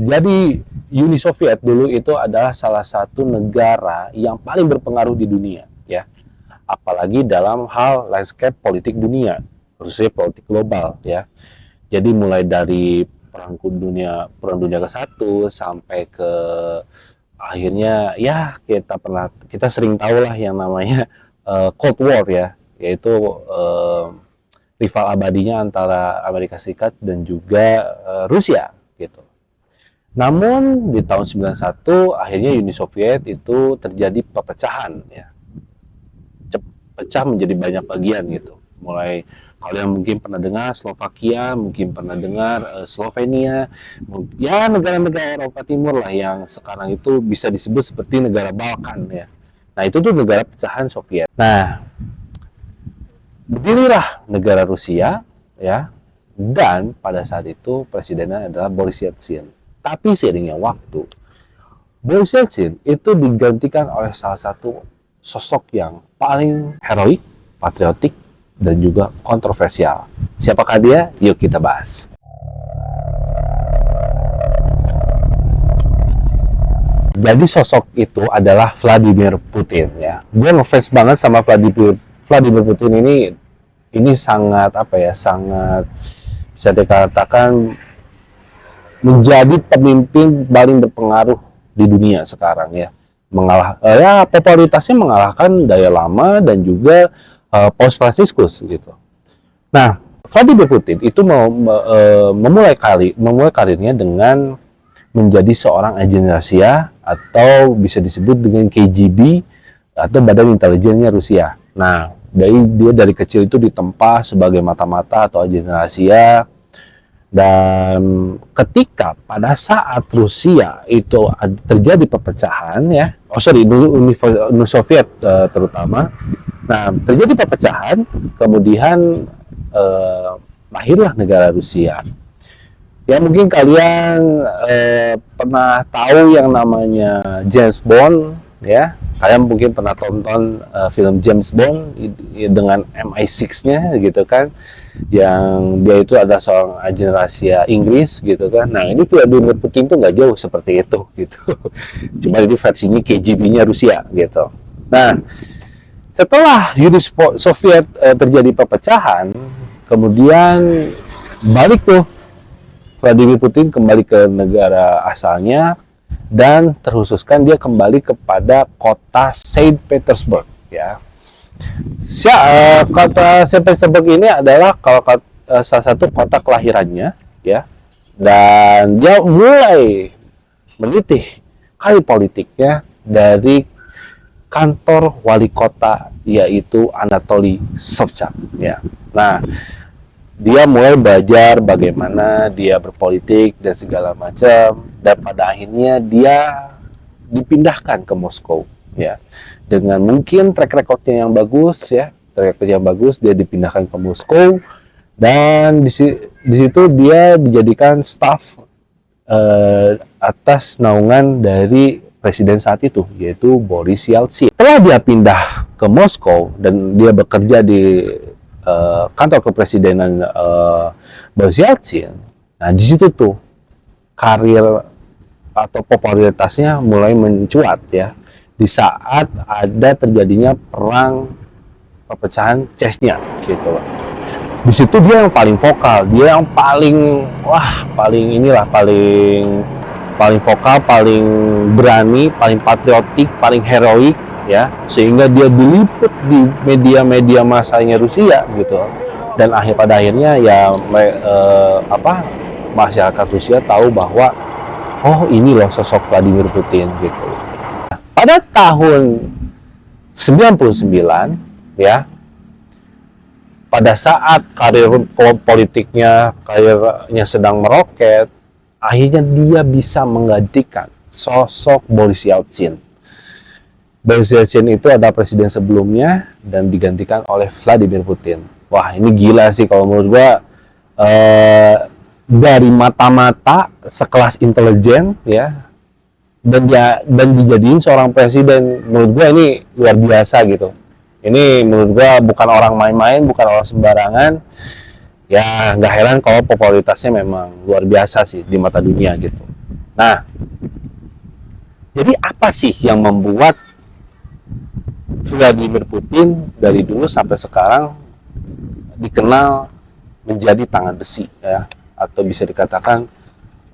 Jadi Uni Soviet dulu itu adalah salah satu negara yang paling berpengaruh di dunia, ya. Apalagi dalam hal landscape politik dunia, khususnya politik global, ya. Jadi mulai dari Perang Dunia ke-1 sampai ke akhirnya ya kita sering tahu lah yang namanya Cold War, ya, yaitu rival abadinya antara Amerika Serikat dan juga Rusia gitu. Namun di tahun 91 akhirnya Uni Soviet itu terjadi perpecahan, ya. Pecah menjadi banyak bagian gitu. Mulai kalian mungkin pernah dengar Slovakia, mungkin pernah dengar Slovenia, ya negara-negara Eropa Timur lah yang sekarang itu bisa disebut seperti negara Balkan, ya. Nah, itu tuh negara pecahan Soviet. Nah, berdirilah negara Rusia, ya, dan pada saat itu presidennya adalah Boris Yeltsin. Tapi seiringnya waktu, Boris Yeltsin itu digantikan oleh salah satu sosok yang paling heroik, patriotik, dan juga kontroversial. Siapakah dia? Yuk kita bahas. Jadi sosok itu adalah Vladimir Putin, ya. Gue ngefans banget sama Vladimir Putin ini sangat sangat bisa dikatakan menjadi pemimpin paling berpengaruh di dunia sekarang, ya. Popularitasnya mengalahkan Dalai Lama dan juga Paus Fransiskus gitu. Nah, Vladimir Putin itu memulai karirnya dengan menjadi seorang agen rahasia atau bisa disebut dengan KGB atau Badan Intelijennya Rusia. Nah, dia dari kecil itu ditempa sebagai mata-mata atau agen rahasia. Dan ketika pada saat Rusia itu terjadi perpecahan, ya, Uni Soviet terutama. Nah, terjadi perpecahan, kemudian lahirlah negara Rusia. Ya, mungkin kalian pernah tahu yang namanya James Bond, ya. Kalian mungkin pernah tonton film James Bond dengan MI6-nya gitu kan, yang dia itu adalah seorang agen rahasia Inggris gitu kan. Nah, ini Vladimir Putin tuh nggak jauh seperti itu gitu. Cuma ini versinya KGB-nya Rusia gitu. Nah, setelah Uni Soviet terjadi perpecahan, kemudian balik tuh Vladimir Putin kembali ke negara asalnya dan terkhususkan dia kembali kepada kota Saint Petersburg, ya. Kota Saint Petersburg ini adalah salah satu kota kelahirannya, ya. Dan dia mulai meniti karir politiknya dari kantor wali kota, yaitu Anatoly Sobchak, ya. Nah, dia mulai belajar bagaimana dia berpolitik dan segala macam, dan pada akhirnya dia dipindahkan ke Moskow, ya. Dengan mungkin track recordnya yang bagus, ya, dia dipindahkan ke Moskow, dan di situ dia dijadikan staf atas naungan dari presiden saat itu, yaitu Boris Yeltsin. Setelah dia pindah ke Moskow dan dia bekerja di kantor kepresidenan Boris Yeltsin, nah di situ tuh karir atau popularitasnya mulai mencuat, ya, di saat ada terjadinya perpecahan Chechnya gitu. Di situ dia yang paling vokal, dia yang paling vokal, paling berani, paling patriotik, paling heroik, ya, sehingga dia diliput di media-media masanya Rusia gitu. Dan pada akhirnya ya masyarakat Rusia tahu bahwa oh, ini loh sosok Vladimir Putin gitu. Pada tahun 99, ya, pada saat karirnya sedang meroket, akhirnya dia bisa menggantikan sosok Boris Yeltsin. Boris Yeltsin itu adalah presiden sebelumnya dan digantikan oleh Vladimir Putin. Wah, ini gila sih kalau menurut gua, dari mata-mata sekelas intelijen, ya, dan dijadiin seorang presiden. Menurut gua ini luar biasa gitu. Ini menurut gua bukan orang main-main, bukan orang sembarangan. Ya, nggak heran kalau popularitasnya memang luar biasa sih di mata dunia gitu. Nah, jadi apa sih yang membuat Vladimir Putin dari dulu sampai sekarang dikenal menjadi tangan besi, ya, atau bisa dikatakan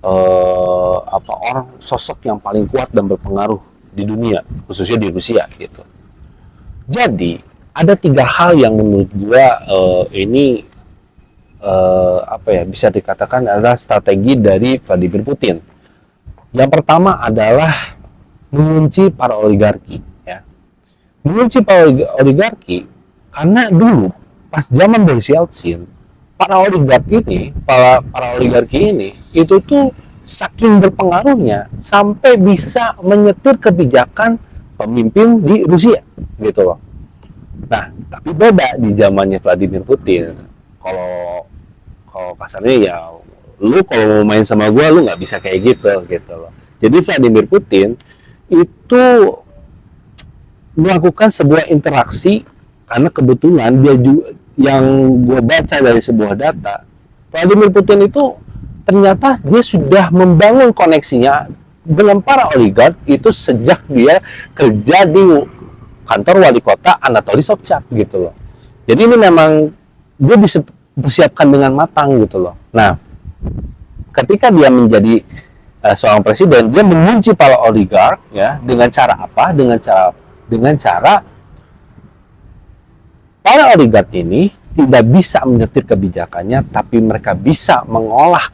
orang sosok yang paling kuat dan berpengaruh di dunia, khususnya di Rusia gitu. Jadi ada 3 hal yang menurut gua ini bisa dikatakan adalah strategi dari Vladimir Putin. Yang pertama adalah mengunci para oligarki, ya. Mengunci para oligarki karena dulu pas zaman Boris Yeltsin, para oligarki ini itu tuh saking berpengaruhnya sampai bisa menyetir kebijakan pemimpin di Rusia gitu loh. Nah, tapi beda di zamannya Vladimir Putin. Kalau kasarnya ya, lu kalau mau main sama gue lu nggak bisa kayak gitu loh. Jadi Vladimir Putin itu melakukan sebuah interaksi karena kebetulan dia juga, yang gue baca dari sebuah data, Vladimir Putin itu ternyata dia sudah membangun koneksinya dengan para oligark itu sejak dia kerja di kantor wali kota Anatoly Sobchak gitu loh. Jadi ini memang dia dipersiapkan dengan matang gitu loh. Nah, ketika dia menjadi seorang presiden, dia mengunci para oligark, ya, dengan cara apa? Dengan cara para oligark ini tidak bisa menyetir kebijakannya, tapi mereka bisa mengolah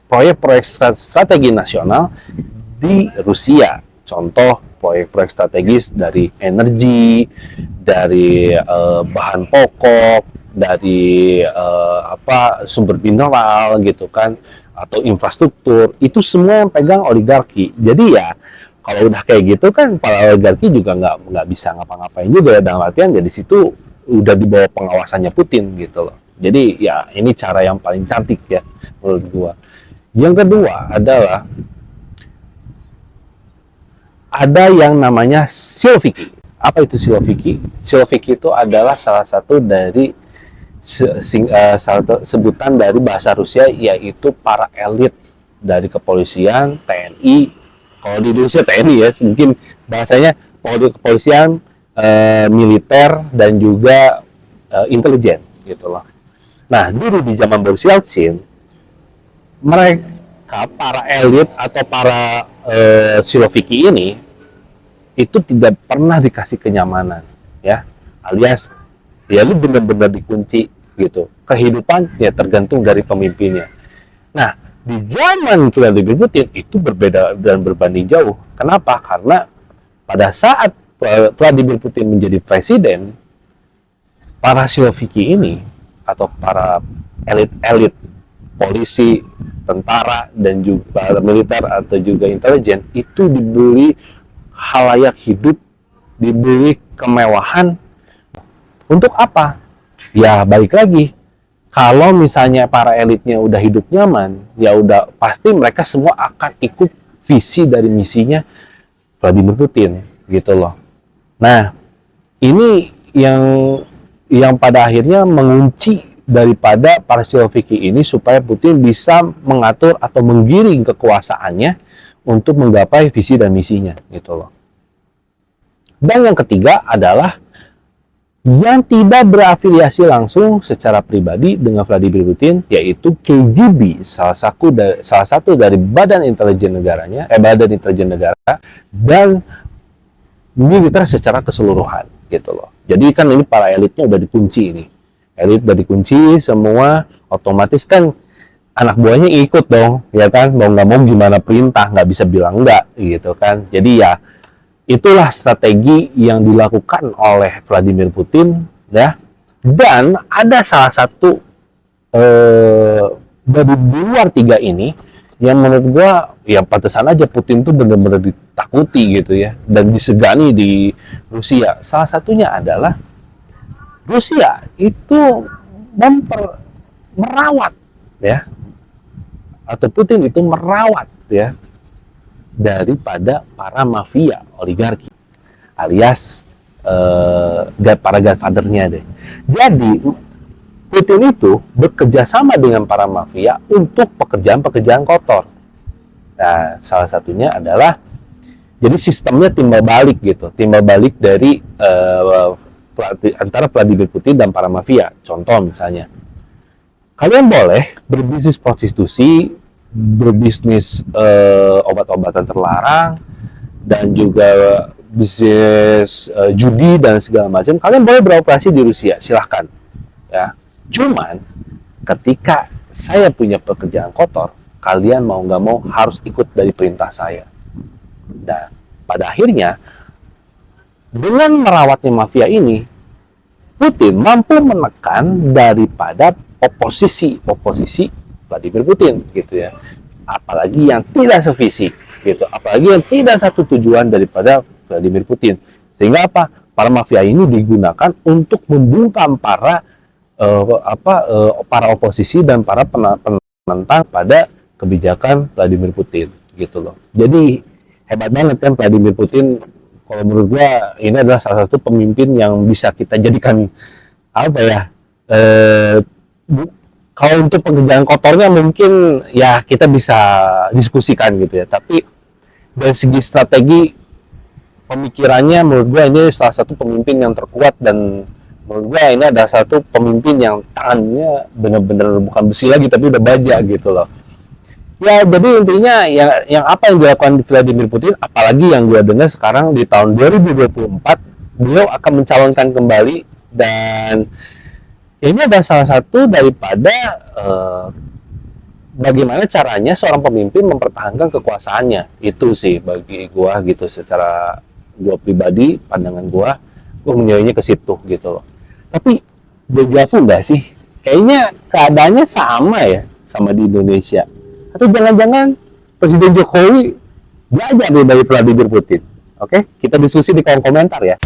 proyek-proyek strategi nasional di Rusia. Contoh proyek-proyek strategis dari energi, dari bahan pokok, dari sumber mineral gitu kan, atau infrastruktur, itu semua yang pegang oligarki. Jadi ya kalau udah kayak gitu kan para oligarki juga nggak bisa ngapa-ngapain juga ya, dalam artian ya di situ udah di bawah pengawasannya Putin gitu loh. Jadi ya ini cara yang paling cantik ya menurut gua. Yang kedua adalah ada yang namanya Siloviki. Apa itu Siloviki? Siloviki itu adalah salah satu dari sebutan dari bahasa Rusia, yaitu para elit dari kepolisian, TNI. Kalau di Indonesia TNI ya, mungkin bahasanya kepolisian, militer, dan juga intelijen gitu loh. Nah, dulu di zaman Boris Yeltsin, mereka para elit atau para Siloviki ini itu tidak pernah dikasih kenyamanan, ya, alias ya lu benar-benar dikunci gitu. Kehidupan ya tergantung dari pemimpinnya. Nah, di zaman Vladimir Putin itu berbeda dan berbanding jauh. Kenapa? Karena pada saat Vladimir Putin menjadi presiden, para Siloviki ini atau para elit-elit polisi, tentara, dan juga militer atau juga intelijen itu diberi halayak hidup, diberi kemewahan. Untuk apa? Ya balik lagi, kalau misalnya para elitnya udah hidup nyaman, ya udah pasti mereka semua akan ikut visi dari misinya Vladimir Putin gitu loh. Nah, ini yang pada akhirnya mengunci daripada para Siloviki ini supaya Putin bisa mengatur atau menggiring kekuasaannya untuk menggapai visi dan misinya gitu loh. Dan yang ketiga adalah yang tidak berafiliasi langsung secara pribadi dengan Vladimir Putin, yaitu KGB, salah satu dari badan intelijen negaranya, badan intelijen negara, dan militer secara keseluruhan gitu loh. Jadi kan ini para elitnya udah dikunci ini. Elit udah dikunci semua, otomatis kan anak buahnya ikut dong, ya kan? Mau nggak mau gimana perintah, nggak bisa bilang enggak gitu kan. Jadi ya itulah strategi yang dilakukan oleh Vladimir Putin, ya. Dan ada salah satu dari luar 3 ini yang menurut gua ya pantesan aja Putin tuh benar-benar ditakuti gitu ya, dan disegani di Rusia. Salah satunya adalah Rusia itu merawat, ya, atau Putin itu merawat, ya, daripada para mafia oligarki, alias para godfather-nya deh. Jadi Putin itu bekerja sama dengan para mafia untuk pekerjaan-pekerjaan kotor. Nah, salah satunya adalah jadi sistemnya timbal balik gitu, timbal balik dari antara Vladimir Putin dan para mafia. Contoh misalnya, kalian boleh berbisnis prostitusi, berbisnis obat-obatan terlarang, dan juga bisnis judi dan segala macam. Kalian boleh beroperasi di Rusia, silahkan. Ya, cuman ketika saya punya pekerjaan kotor, kalian mau nggak mau harus ikut dari perintah saya. Nah, pada akhirnya dengan merawatnya mafia ini, Putin mampu menekan daripada oposisi Vladimir Putin gitu ya. Apalagi yang tidak sevisi gitu, apalagi yang tidak satu tujuan daripada Vladimir Putin. Sehingga apa? Para mafia ini digunakan untuk membungkam para para oposisi dan para penentang pada kebijakan Vladimir Putin gitu loh. Jadi hebat banget kan Vladimir Putin. Kalau menurut gua ini adalah salah satu pemimpin yang bisa kita jadikan apa ya, kalau untuk pekerjaan kotornya mungkin ya kita bisa diskusikan gitu ya, tapi dari segi strategi pemikirannya menurut gua ini salah satu pemimpin yang terkuat, dan menurut gua ini adalah satu pemimpin yang tangannya benar-benar bukan besi lagi tapi udah baja gitu loh. Ya, jadi intinya yang apa yang dilakukan Vladimir Putin, apalagi yang gue dengar sekarang di tahun 2024, beliau akan mencalonkan kembali, dan ini adalah salah satu daripada bagaimana caranya seorang pemimpin mempertahankan kekuasaannya. Itu sih bagi gue gitu, secara gue pribadi, pandangan gue menilainya ke situ gitu loh. Tapi deja vu nggak sih? Kayaknya keadaannya sama ya, sama di Indonesia. Atau jangan-jangan Presiden Jokowi belajar dari Vladimir Putin. Oke, kita diskusi di kolom komentar ya.